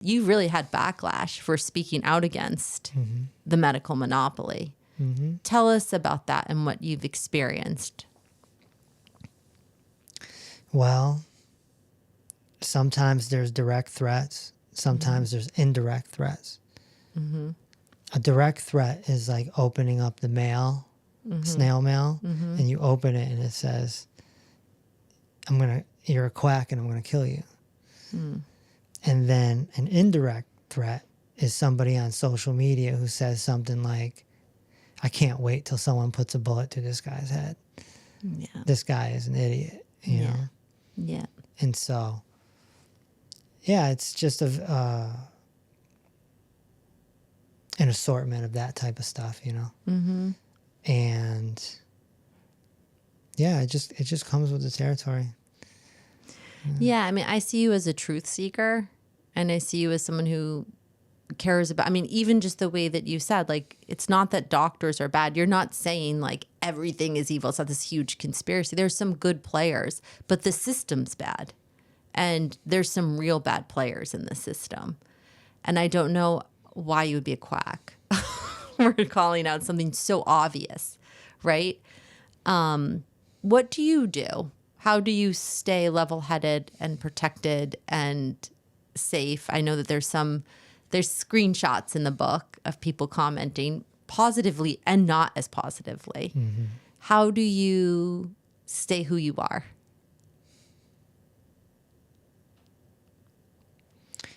You really had backlash for speaking out against the medical monopoly. Tell us about that and what you've experienced. Well, sometimes there's direct threats. Sometimes there's indirect threats. A direct threat is like opening up the mail, snail mail, and you open it and it says, you're a quack and I'm going to kill you. And then an indirect threat is somebody on social media who says something like, I can't wait till someone puts a bullet to this guy's head. Yeah. This guy is an idiot, you know? Yeah. And so, yeah, it's just an assortment of that type of stuff, you know? And yeah, it just comes with the territory. Yeah, I mean, I see you as a truth seeker, and I see you as someone who cares about, I mean, even just the way that you said, like, it's not that doctors are bad. You're not saying like everything is evil. It's not this huge conspiracy. There's some good players, but the system's bad. And there's some real bad players in the system. And I don't know why you would be a quack. We're calling out something so obvious, right? What do you do? How do you stay level-headed and protected and safe? I know that there's screenshots in the book of people commenting positively and not as positively. How do you stay who you are?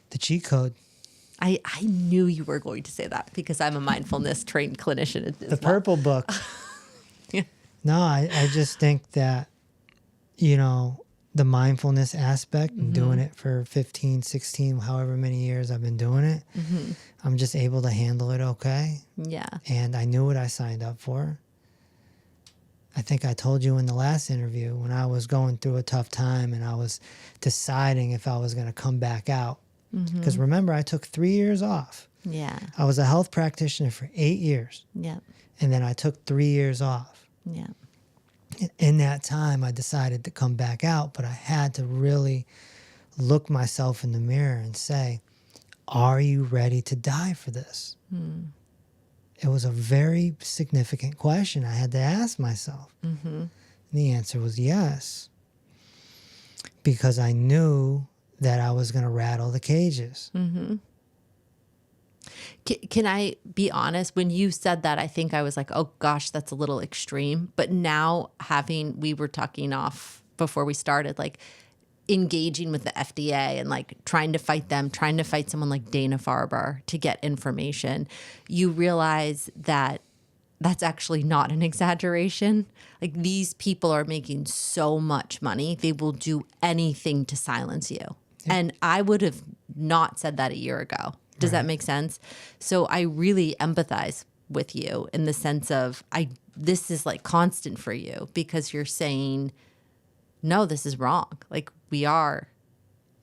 The cheat code. I knew you were going to say that because I'm a mindfulness trained clinician. The purple book. Yeah. No, I just think that, you know, the mindfulness aspect and doing it for 15, 16, however many years I've been doing it, I'm just able to handle it okay. Yeah. And I knew what I signed up for. I think I told you in the last interview when I was going through a tough time and I was deciding if I was going to come back out. Because remember, I took 3 years off. Yeah. I was a health practitioner for 8 years. Yeah. And then I took 3 years off. Yeah. In that time, I decided to come back out, but I had to really look myself in the mirror and say, are you ready to die for this? It was a very significant question I had to ask myself. And the answer was yes. Because I knew that I was going to rattle the cages. Can I be honest? When you said that, I think I was like, oh gosh, that's a little extreme. But now we were talking off before we started, like engaging with the FDA and like trying to fight someone like Dana-Farber to get information, you realize that that's actually not an exaggeration. Like these people are making so much money. They will do anything to silence you. Yeah. And I would have not said that a year ago. Does that make sense? So I really empathize with you in the sense of this is like constant for you because you're saying, no, this is wrong. Like we are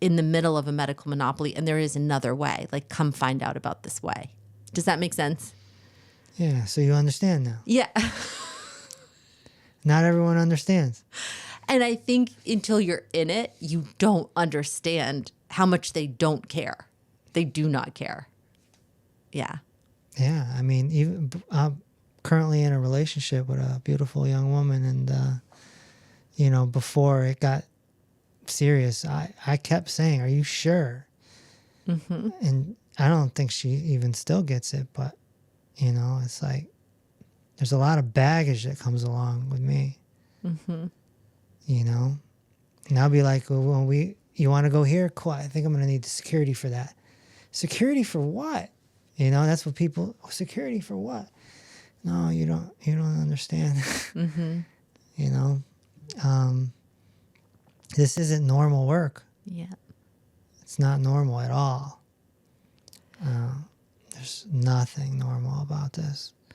in the middle of a medical monopoly and there is another way. Like come find out about this way. Does that make sense? Yeah, so you understand now. Yeah. Not everyone understands. And I think until you're in it, you don't understand how much they don't care. They do not care. Yeah. Yeah. I mean, even I'm currently in a relationship with a beautiful young woman. And, you know, before it got serious, I kept saying, are you sure? And I don't think she even still gets it. But, you know, it's like there's a lot of baggage that comes along with me. You know? And I'll be like, well, you want to go here? Cool. I think I'm going to need security for that. Security for what? You know, that's what people, security for what? No, you don't understand. You know, this isn't normal work. Yeah. It's not normal at all. There's nothing normal about this.